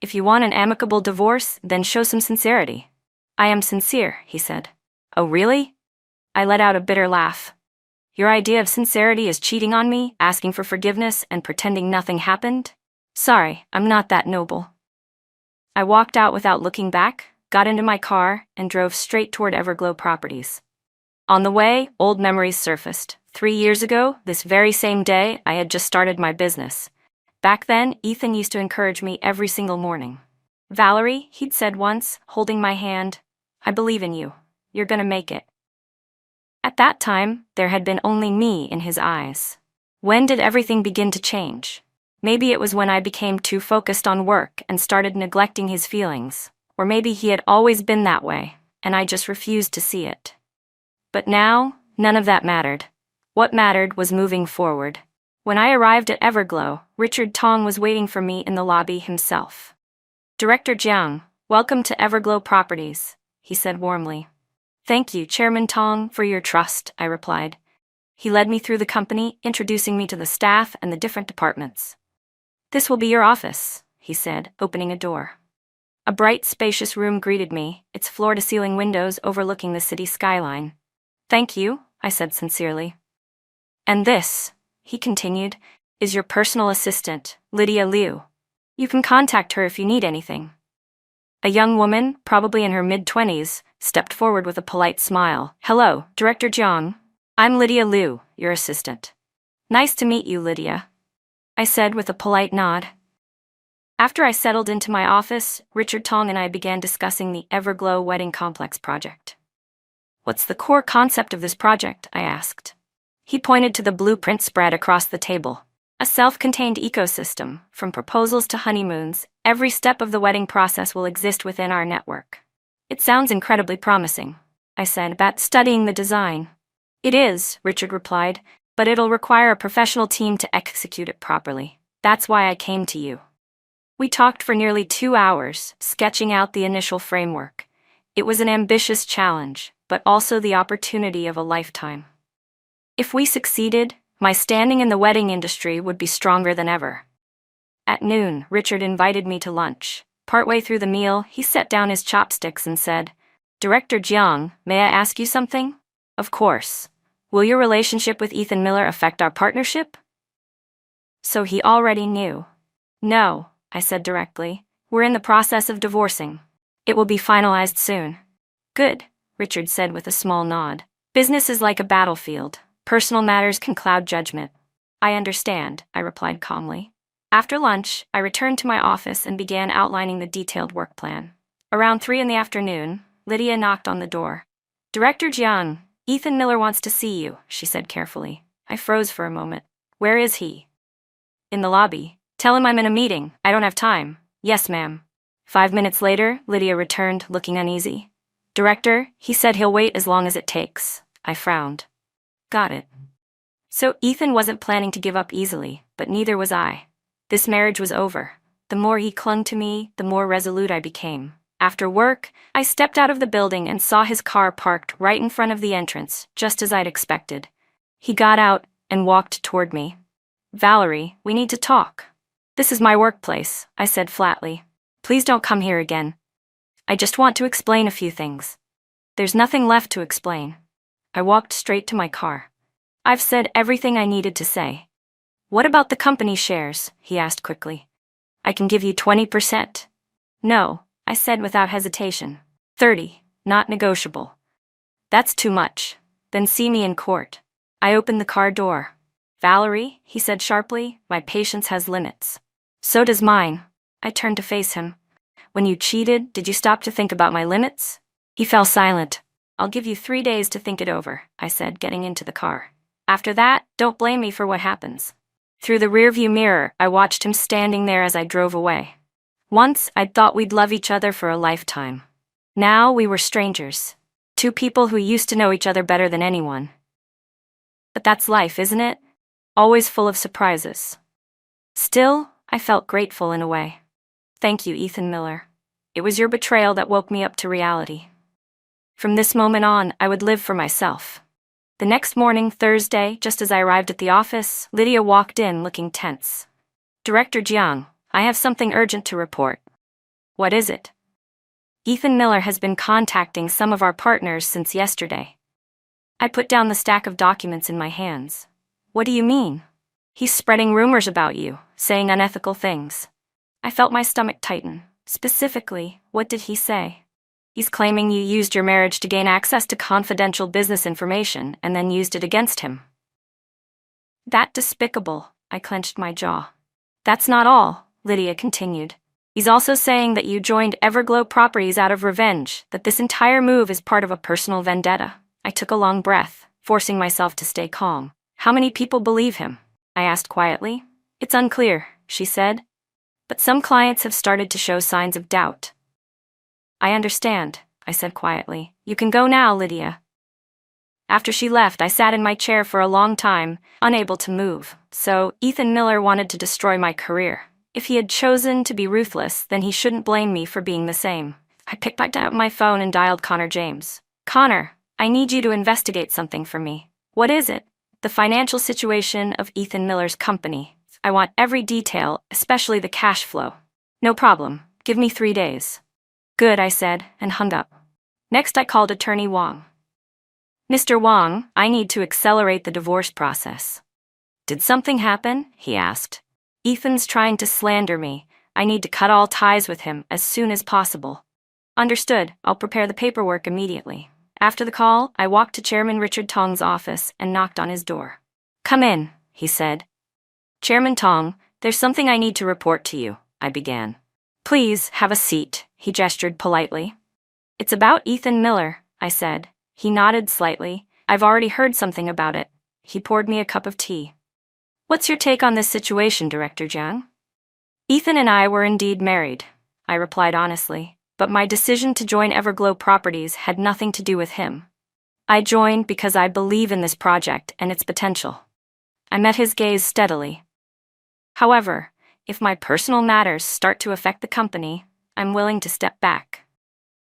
If you want an amicable divorce, then show some sincerity. I am sincere, he said. Oh, really? I let out a bitter laugh. Your idea of sincerity is cheating on me, asking for forgiveness, and pretending nothing happened? Sorry, I'm not that noble. I walked out without looking back, got into my car, and drove straight toward Everglow Properties. On the way, old memories surfaced. 3 years ago, this very same day, I had just started my business. Back then, Ethan used to encourage me every single morning. Valerie, he'd said once, holding my hand, I believe in you. You're gonna make it. At that time, there had been only me in his eyes. When did everything begin to change? Maybe it was when I became too focused on work and started neglecting his feelings. Or maybe he had always been that way, and I just refused to see it. But now, none of that mattered. What mattered was moving forward. When I arrived at Everglow, Richard Tong was waiting for me in the lobby himself. Director Jiang, welcome to Everglow Properties, he said warmly. Thank you, Chairman Tong, for your trust, I replied. He led me through the company, introducing me to the staff and the different departments. "This will be your office," he said, opening a door. A bright, spacious room greeted me, its floor-to-ceiling windows overlooking the city skyline. "Thank you," I said sincerely. "And this," he continued, "is your personal assistant, Lydia Liu. You can contact her if you need anything." A young woman, probably in her mid-20s, stepped forward with a polite smile. "Hello, Director Jiang. I'm Lydia Liu, your assistant." "Nice to meet you, Lydia," I said with a polite nod. After I settled into my office, Richard Tong and I began discussing the Everglow Wedding Complex project. "What's the core concept of this project?" I asked. He pointed to the blueprint spread across the table. "A self-contained ecosystem, from proposals to honeymoons, every step of the wedding process will exist within our network." "It sounds incredibly promising," I said, about studying the design. "It is," Richard replied, "but it'll require a professional team to execute it properly. That's why I came to you." We talked for nearly 2 hours, sketching out the initial framework. It was an ambitious challenge, but also the opportunity of a lifetime. If we succeeded, my standing in the wedding industry would be stronger than ever. At noon, Richard invited me to lunch. Partway through the meal, he set down his chopsticks and said, "Director Jiang, may I ask you something?" "Of course. Will your relationship with Ethan Miller affect our partnership?" So he already knew. "No," I said directly. "We're in the process of divorcing. It will be finalized soon." "Good," Richard said with a small nod. "Business is like a battlefield. Personal matters can cloud judgment." "I understand," I replied calmly. After lunch, I returned to my office and began outlining the detailed work plan. Around 3 in the afternoon, Lydia knocked on the door. "Director Jiang, Ethan Miller wants to see you," she said carefully. I froze for a moment. "Where is he?" "In the lobby. Tell him I'm in a meeting. I don't have time." "Yes, ma'am." 5 minutes later, Lydia returned, looking uneasy. "Director, he said he'll wait as long as it takes." I frowned. "Got it." So Ethan wasn't planning to give up easily, but neither was I. This marriage was over. The more he clung to me, the more resolute I became. After work, I stepped out of the building and saw his car parked right in front of the entrance, just as I'd expected. He got out and walked toward me. "Valerie, we need to talk." "This is my workplace," I said flatly. "Please don't come here again. I just want to explain a few things." "There's nothing left to explain." I walked straight to my car. "I've said everything I needed to say." "What about the company shares?" he asked quickly. "I can give you 20%. "No," I said without hesitation. 30, not negotiable." "That's too much. Then see me in court." I opened the car door. "Valerie," he said sharply, "my patience has limits." "So does mine." I turned to face him. "When you cheated, did you stop to think about my limits?" He fell silent. "I'll give you 3 days to think it over," I said, getting into the car. "After that, don't blame me for what happens." Through the rearview mirror, I watched him standing there as I drove away. Once, I'd thought we'd love each other for a lifetime. Now, we were strangers. 2 people who used to know each other better than anyone. But that's life, isn't it? Always full of surprises. Still, I felt grateful in a way. Thank you, Ethan Miller. It was your betrayal that woke me up to reality. From this moment on, I would live for myself. The next morning, Thursday, just as I arrived at the office, Lydia walked in looking tense. "Director Jiang, I have something urgent to report." "What is it?" "Ethan Miller has been contacting some of our partners since yesterday." I put down the stack of documents in my hands. "What do you mean?" "He's spreading rumors about you, saying unethical things." I felt my stomach tighten. Specifically, what did he say? "He's claiming you used your marriage to gain access to confidential business information and then used it against him." "That despicable," I clenched my jaw. "That's not all," Lydia continued. "He's also saying that you joined Everglow Properties out of revenge, that this entire move is part of a personal vendetta." I took a long breath, forcing myself to stay calm. "How many people believe him?" I asked quietly. "It's unclear," she said. "But some clients have started to show signs of doubt." "I understand," I said quietly. "You can go now, Lydia." After she left, I sat in my chair for a long time, unable to move. So, Ethan Miller wanted to destroy my career. If he had chosen to be ruthless, then he shouldn't blame me for being the same. I picked up my phone and dialed Connor James. "Connor, I need you to investigate something for me." "What is it?" The financial situation of Ethan Miller's company. I want every detail, especially the cash flow. No problem. Give me 3 days. Good, I said, and hung up. Next, I called Attorney Wong. Mr. Wong, I need to accelerate the divorce process. Did something happen? He asked. Ethan's trying to slander me. I need to cut all ties with him as soon as possible. Understood. I'll prepare the paperwork immediately. After the call, I walked to Chairman Richard Tong's office and knocked on his door. Come in, he said. Chairman Tong, there's something I need to report to you, I began. Please, have a seat, he gestured politely. It's about Ethan Miller, I said. He nodded slightly. I've already heard something about it. He poured me a cup of tea. What's your take on this situation, Director Jiang? Ethan and I were indeed married, I replied honestly, but my decision to join Everglow Properties had nothing to do with him. I joined because I believe in this project and its potential. I met his gaze steadily. However, if my personal matters start to affect the company, I'm willing to step back.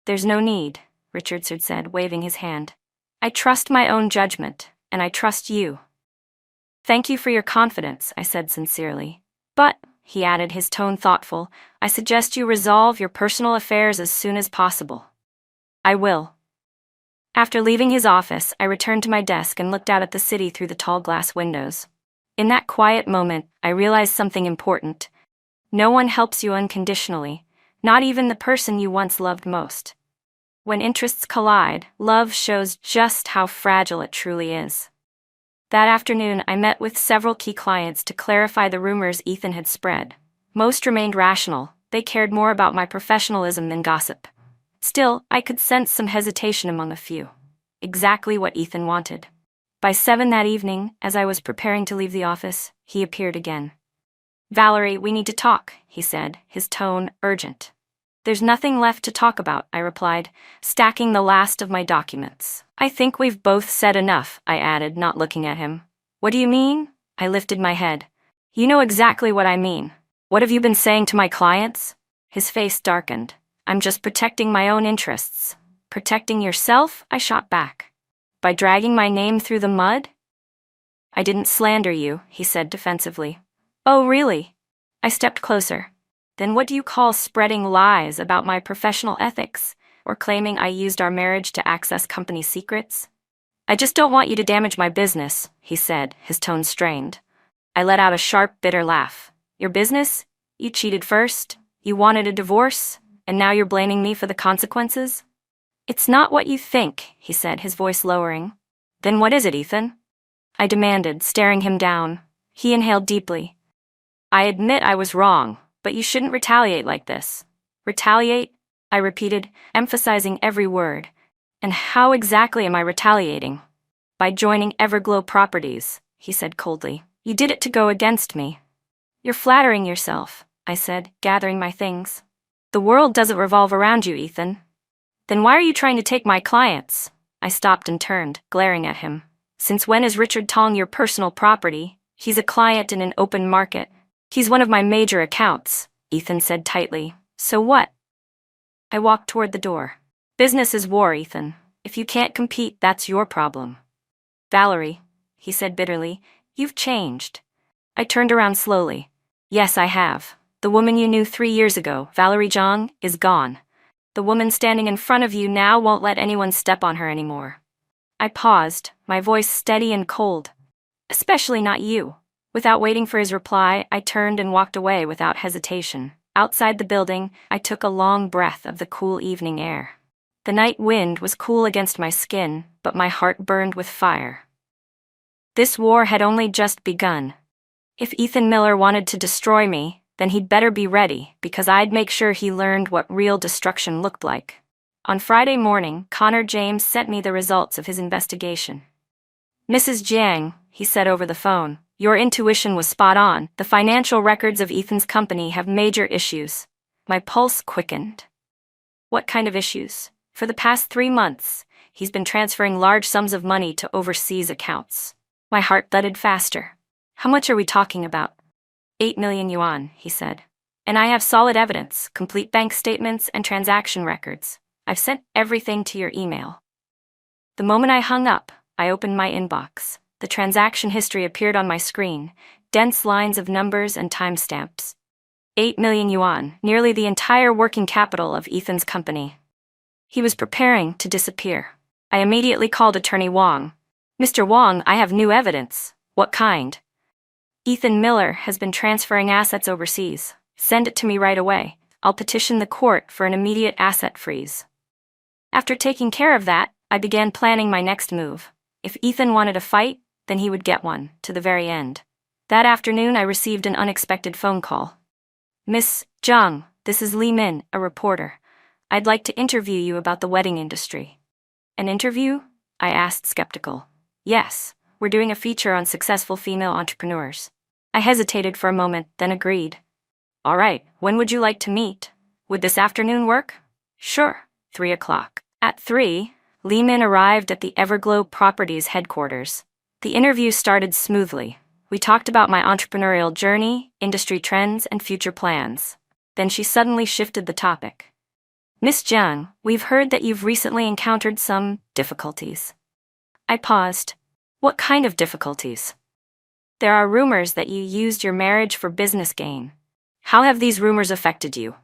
There's no need, Richardson said, waving his hand. I trust my own judgment, and I trust you. Thank you for your confidence, I said sincerely. But, he added, his tone thoughtful, I suggest you resolve your personal affairs as soon as possible. I will. After leaving his office, I returned to my desk and looked out at the city through the tall glass windows. In that quiet moment, I realized something important. No one helps you unconditionally, not even the person you once loved most. When interests collide, love shows just how fragile it truly is. That afternoon, I met with several key clients to clarify the rumors Ethan had spread. Most remained rational. They cared more about my professionalism than gossip. Still, I could sense some hesitation among a few. Exactly what Ethan wanted. By 7 that evening, as I was preparing to leave the office, he appeared again. Valerie, we need to talk, he said, his tone urgent. There's nothing left to talk about, I replied, stacking the last of my documents. I think we've both said enough, I added, not looking at him. What do you mean? I lifted my head. You know exactly what I mean. What have you been saying to my clients? His face darkened. I'm just protecting my own interests. Protecting yourself? I shot back. By dragging my name through the mud? I didn't slander you, he said defensively. Oh, really? I stepped closer. Then what do you call spreading lies about my professional ethics, or claiming I used our marriage to access company secrets? I just don't want you to damage my business, he said, his tone strained. I let out a sharp, bitter laugh. Your business? You cheated first, you wanted a divorce, and now you're blaming me for the consequences? It's not what you think, he said, his voice lowering. Then what is it, Ethan? I demanded, staring him down. He inhaled deeply. I admit I was wrong, but you shouldn't retaliate like this. Retaliate? I repeated, emphasizing every word. And how exactly am I retaliating? By joining Everglow Properties, he said coldly. You did it to go against me. You're flattering yourself, I said, gathering my things. The world doesn't revolve around you, Ethan. Then why are you trying to take my clients? I stopped and turned, glaring at him. Since when is Richard Tong your personal property? He's a client in an open market. He's one of my major accounts, Ethan said tightly. So what? I walked toward the door. Business is war, Ethan. If you can't compete, that's your problem. Valerie, he said bitterly, you've changed. I turned around slowly. Yes, I have. The woman you knew 3 years ago, Valerie Zhang, is gone. The woman standing in front of you now won't let anyone step on her anymore. I paused, my voice steady and cold. Especially not you. Without waiting for his reply, I turned and walked away without hesitation. Outside the building, I took a long breath of the cool evening air. The night wind was cool against my skin, but my heart burned with fire. This war had only just begun. If Ethan Miller wanted to destroy me, then he'd better be ready, because I'd make sure he learned what real destruction looked like. On Friday morning, Connor James sent me the results of his investigation. Mrs. Jiang, he said over the phone, your intuition was spot on. The financial records of Ethan's company have major issues. My pulse quickened. What kind of issues? For the past 3 months, he's been transferring large sums of money to overseas accounts. My heart thudded faster. How much are we talking about? 8 million yuan, he said. And I have solid evidence, complete bank statements and transaction records. I've sent everything to your email. The moment I hung up, I opened my inbox. The transaction history appeared on my screen, dense lines of numbers and timestamps. 8 million yuan, nearly the entire working capital of Ethan's company. He was preparing to disappear. I immediately called Attorney Wong. "Mr. Wong, I have new evidence." "What kind?" "Ethan Miller has been transferring assets overseas. Send it to me right away. I'll petition the court for an immediate asset freeze." After taking care of that, I began planning my next move. If Ethan wanted a fight, then he would get one, to the very end. That afternoon I received an unexpected phone call. "Miss Zhang, this is Li Min, a reporter. I'd like to interview you about the wedding industry." "An interview?" I asked, skeptical. "Yes, we're doing a feature on successful female entrepreneurs." I hesitated for a moment, then agreed. "All right, when would you like to meet? Would this afternoon work?" "Sure, 3 o'clock. At 3, Li Min arrived at the Everglow Properties headquarters. The interview started smoothly. We talked about my entrepreneurial journey, industry trends, and future plans. Then she suddenly shifted the topic. "Miss Zhang, we've heard that you've recently encountered some difficulties." I paused. "What kind of difficulties?" "There are rumors that you used your marriage for business gain. How have these rumors affected you?"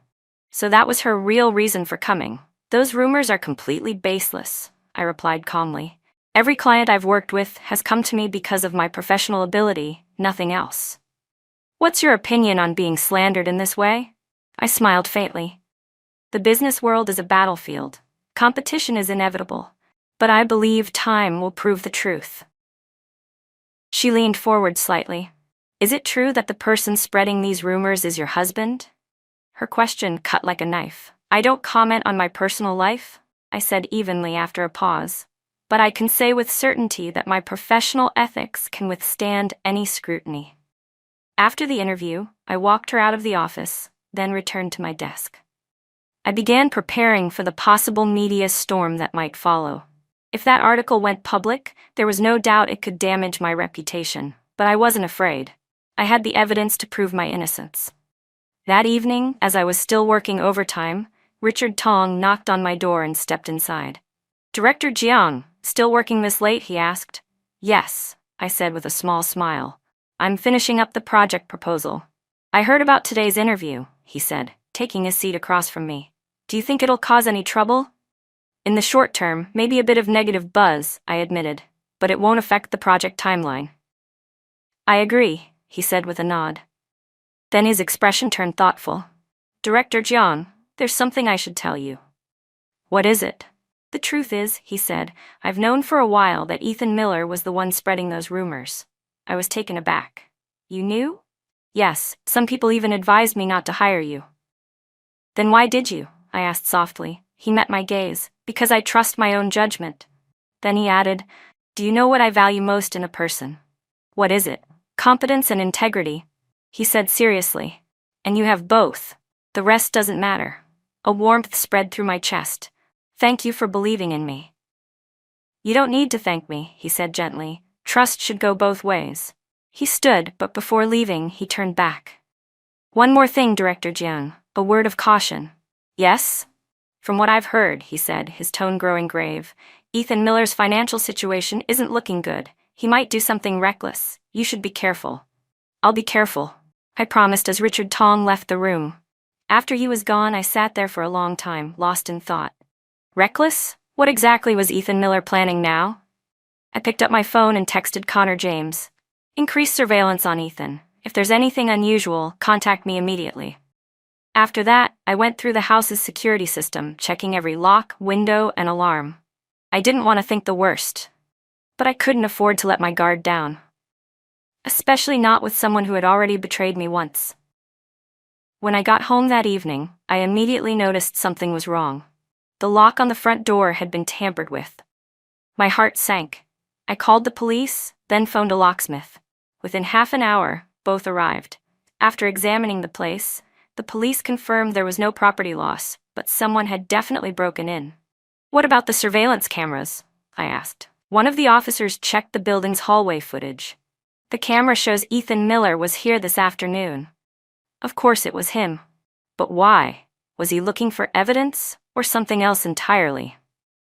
So that was her real reason for coming. "Those rumors are completely baseless," I replied calmly. "Every client I've worked with has come to me because of my professional ability, nothing else." "What's your opinion on being slandered in this way?" I smiled faintly. "The business world is a battlefield. Competition is inevitable. But I believe time will prove the truth." She leaned forward slightly. "Is it true that the person spreading these rumors is your husband?" Her question cut like a knife. "I don't comment on my personal life," I said evenly after a pause. "But I can say with certainty that my professional ethics can withstand any scrutiny." After the interview, I walked her out of the office, then returned to my desk. I began preparing for the possible media storm that might follow. If that article went public, there was no doubt it could damage my reputation, but I wasn't afraid. I had the evidence to prove my innocence. That evening, as I was still working overtime, Richard Tong knocked on my door and stepped inside. "Director Jiang, still working this late?" he asked. "Yes," I said with a small smile. "I'm finishing up the project proposal." "I heard about today's interview," he said, taking a seat across from me. "Do you think it'll cause any trouble?" "In the short term, maybe a bit of negative buzz," I admitted, "but it won't affect the project timeline." "I agree," he said with a nod. Then his expression turned thoughtful. "Director Jiang, there's something I should tell you." "What is it?" "The truth is," he said, "I've known for a while that Ethan Miller was the one spreading those rumors." I was taken aback. "You knew?" "Yes, some people even advised me not to hire you." "Then why did you?" I asked softly. He met my gaze. "Because I trust my own judgment." Then he added, "Do you know what I value most in a person?" "What is it?" "Competence and integrity," he said seriously. "And you have both. The rest doesn't matter." A warmth spread through my chest. "Thank you for believing in me." "You don't need to thank me," he said gently. "Trust should go both ways." He stood, but before leaving, he turned back. "One more thing, Director Jiang, a word of caution." "Yes?" "From what I've heard," he said, his tone growing grave, "Ethan Miller's financial situation isn't looking good. He might do something reckless. You should be careful." "I'll be careful," I promised as Richard Tong left the room. After he was gone, I sat there for a long time, lost in thought. Reckless? What exactly was Ethan Miller planning now? I picked up my phone and texted Connor James. "Increase surveillance on Ethan. If there's anything unusual, contact me immediately." After that, I went through the house's security system, checking every lock, window, and alarm. I didn't want to think the worst, but I couldn't afford to let my guard down. Especially not with someone who had already betrayed me once. When I got home that evening, I immediately noticed something was wrong. The lock on the front door had been tampered with. My heart sank. I called the police, then phoned a locksmith. Within half an hour, both arrived. After examining the place, the police confirmed there was no property loss, but someone had definitely broken in. "What about the surveillance cameras?" I asked. One of the officers checked the building's hallway footage. "The camera shows Ethan Miller was here this afternoon." Of course it was him. But why? Was he looking for evidence, or something else entirely?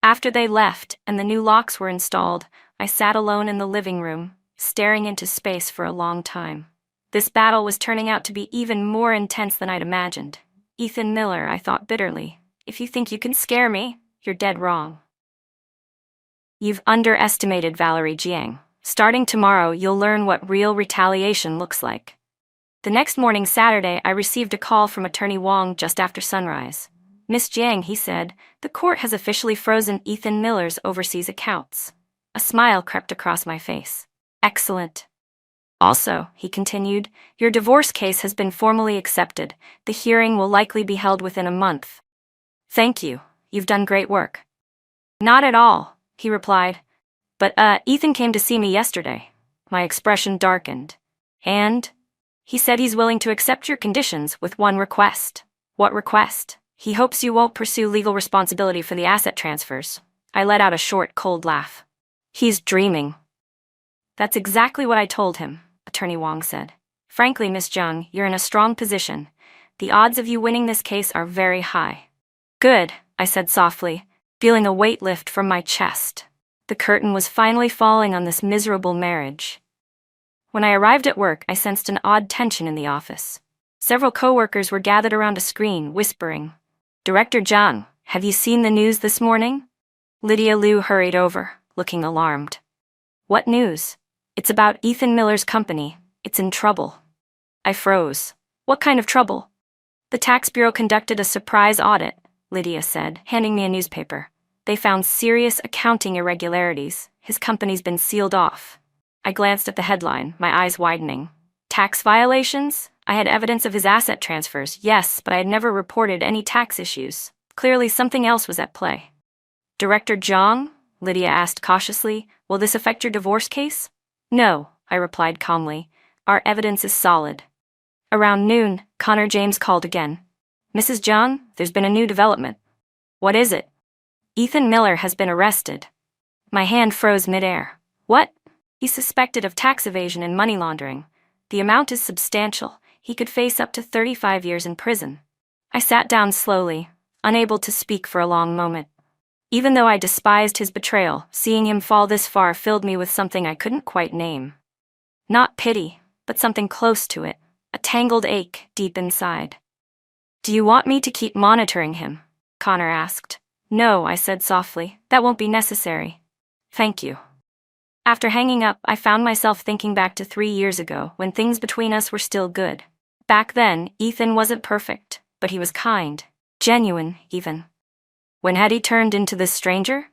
After they left and the new locks were installed, I sat alone in the living room, staring into space for a long time. This battle was turning out to be even more intense than I'd imagined. Ethan Miller, I thought bitterly. If you think you can scare me, you're dead wrong. You've underestimated Valerie Jiang. Starting tomorrow, you'll learn what real retaliation looks like. The next morning, Saturday, I received a call from Attorney Wong just after sunrise. Miss Jiang, he said, the court has officially frozen Ethan Miller's overseas accounts. A smile crept across my face. Excellent. Also, he continued, your divorce case has been formally accepted. The hearing will likely be held within a month. Thank you. You've done great work. Not at all, he replied. But, Ethan came to see me yesterday. My expression darkened. And? He said he's willing to accept your conditions with one request. What request? He hopes you won't pursue legal responsibility for the asset transfers. I let out a short, cold laugh. He's dreaming. That's exactly what I told him, Attorney Wong said. Frankly, Miss Jiang, you're in a strong position. The odds of you winning this case are very high. Good, I said softly, feeling a weight lift from my chest. The curtain was finally falling on this miserable marriage. When I arrived at work, I sensed an odd tension in the office. Several coworkers were gathered around a screen, whispering. Director Zhang, have you seen the news this morning? Lydia Liu hurried over, looking alarmed. What news? It's about Ethan Miller's company. It's in trouble. I froze. What kind of trouble? The tax bureau conducted a surprise audit, Lydia said, handing me a newspaper. They found serious accounting irregularities. His company's been sealed off. I glanced at the headline, my eyes widening. Tax violations? I had evidence of his asset transfers, yes, but I had never reported any tax issues. Clearly something else was at play. Director Zhang? Lydia asked cautiously, will this affect your divorce case? No, I replied calmly. Our evidence is solid. Around noon, Connor James called again. Mrs. Zhang, there's been a new development. What is it? Ethan Miller has been arrested. My hand froze midair. What? He's suspected of tax evasion and money laundering. The amount is substantial. He could face up to 35 years in prison. I sat down slowly, unable to speak for a long moment. Even though I despised his betrayal, seeing him fall this far filled me with something I couldn't quite name. Not pity, but something close to it, a tangled ache deep inside. Do you want me to keep monitoring him? Connor asked. No, I said softly, that won't be necessary. Thank you. After hanging up, I found myself thinking back to 3 years ago, when things between us were still good. Back then, Ethan wasn't perfect, but he was kind, genuine, even. When had he turned into this stranger?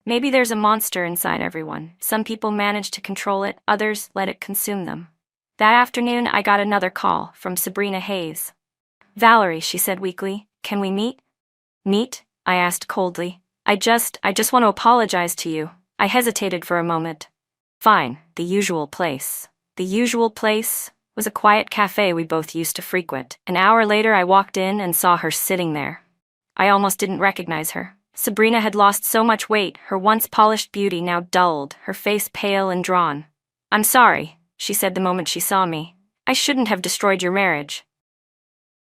Maybe there's a monster inside everyone. Some people manage to control it, others let it consume them. That afternoon, I got another call from Sabrina Hayes. Valerie, she said weakly, can we meet? Meet? I asked coldly. I just want to apologize to you. I hesitated for a moment. Fine, the usual place. The usual place was a quiet cafe we both used to frequent. An hour later, I walked in and saw her sitting there. I almost didn't recognize her. Sabrina had lost so much weight, her once polished beauty now dulled, her face pale and drawn. I'm sorry, she said the moment she saw me. I shouldn't have destroyed your marriage.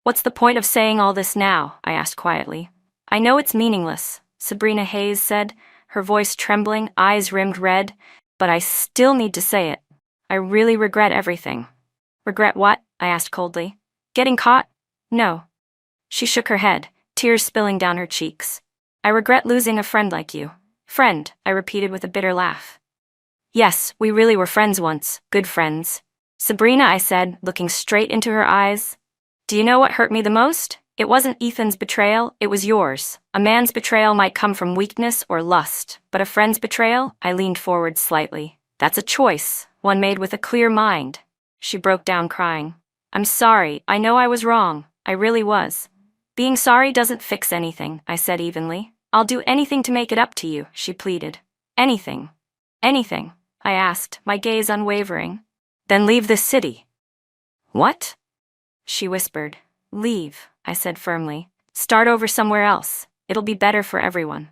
What's the point of saying all this now? I asked quietly. I know it's meaningless, Sabrina Hayes said, her voice trembling, eyes rimmed red, but I still need to say it. I really regret everything. Regret what? I asked coldly. Getting caught? No. She shook her head, tears spilling down her cheeks. I regret losing a friend like you. Friend, I repeated with a bitter laugh. Yes, we really were friends once, good friends. Sabrina, I said, looking straight into her eyes. Do you know what hurt me the most? It wasn't Ethan's betrayal, it was yours. A man's betrayal might come from weakness or lust, but a friend's betrayal? I leaned forward slightly. That's a choice, one made with a clear mind. She broke down crying. I'm sorry, I know I was wrong. I really was. Being sorry doesn't fix anything, I said evenly. I'll do anything to make it up to you, she pleaded. Anything. Anything, I asked, my gaze unwavering. Then leave this city. What? She whispered. Leave, I said firmly. Start over somewhere else. It'll be better for everyone.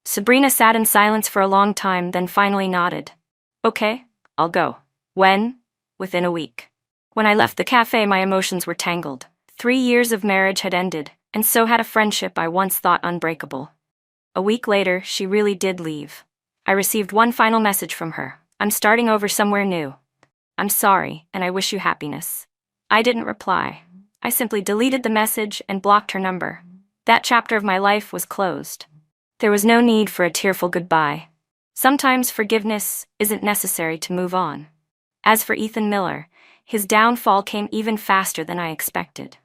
Sabrina sat in silence for a long time, then finally nodded. Okay, I'll go. When? Within a week. When I left the cafe, my emotions were tangled. 3 years of marriage had ended, and so had a friendship I once thought unbreakable. A week later, she really did leave. I received one final message from her. I'm starting over somewhere new. I'm sorry, and I wish you happiness." I didn't reply. I simply deleted the message and blocked her number. That chapter of my life was closed. There was no need for a tearful goodbye. Sometimes forgiveness isn't necessary to move on. As for Ethan Miller, his downfall came even faster than I expected.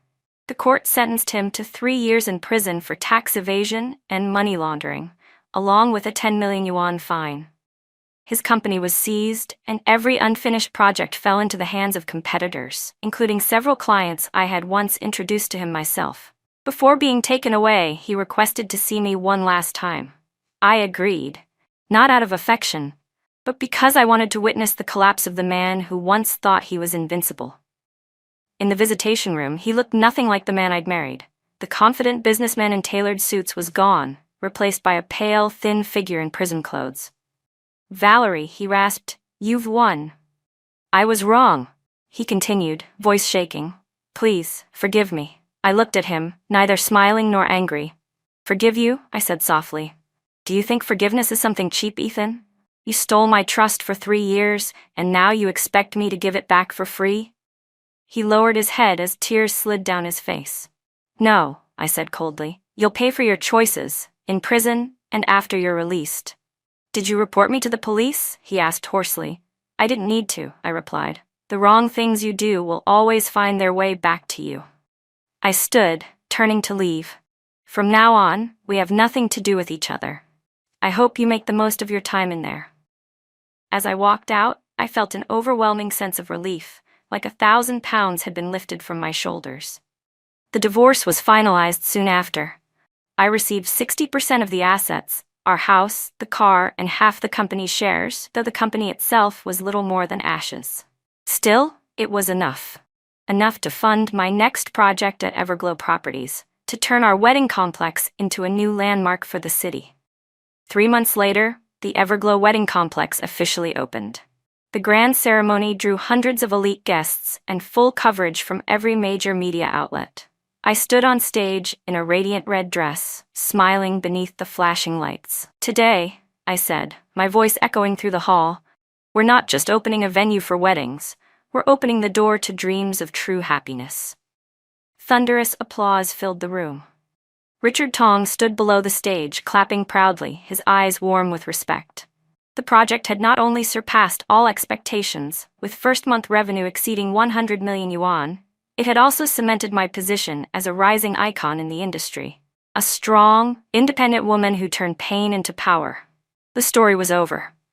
The court sentenced him to 3 years in prison for tax evasion and money laundering, along with a 10 million yuan fine. His company was seized, and every unfinished project fell into the hands of competitors, including several clients I had once introduced to him myself. Before being taken away, he requested to see me one last time. I agreed, not out of affection, but because I wanted to witness the collapse of the man who once thought he was invincible. In the visitation room, he looked nothing like the man I'd married. The confident businessman in tailored suits was gone, replaced by a pale, thin figure in prison clothes. "Valerie," he rasped, "you've won." "I was wrong," he continued, voice shaking. "Please, forgive me." I looked at him, neither smiling nor angry. "Forgive you?" I said softly. "Do you think forgiveness is something cheap, Ethan? You stole my trust for 3 years, and now you expect me to give it back for free?" He lowered his head as tears slid down his face. "No," I said coldly. "You'll pay for your choices, in prison and after you're released." "Did you report me to the police?" he asked hoarsely. "I didn't need to," I replied. "The wrong things you do will always find their way back to you." I stood, turning to leave. "From now on, we have nothing to do with each other. I hope you make the most of your time in there." As I walked out, I felt an overwhelming sense of relief, like 1,000 pounds had been lifted from my shoulders. The divorce was finalized soon after. I received 60% of the assets, our house, the car, and half the company's shares, though the company itself was little more than ashes. Still, it was enough. Enough to fund my next project at Everglow Properties, to turn our wedding complex into a new landmark for the city. 3 months later, the Everglow Wedding Complex officially opened. The grand ceremony drew hundreds of elite guests and full coverage from every major media outlet. I stood on stage in a radiant red dress, smiling beneath the flashing lights. "Today," I said, my voice echoing through the hall, "we're not just opening a venue for weddings, we're opening the door to dreams of true happiness." Thunderous applause filled the room. Richard Tong stood below the stage, clapping proudly, his eyes warm with respect. The project had not only surpassed all expectations, with first-month revenue exceeding 100 million yuan, it had also cemented my position as a rising icon in the industry. A strong, independent woman who turned pain into power. The story was over.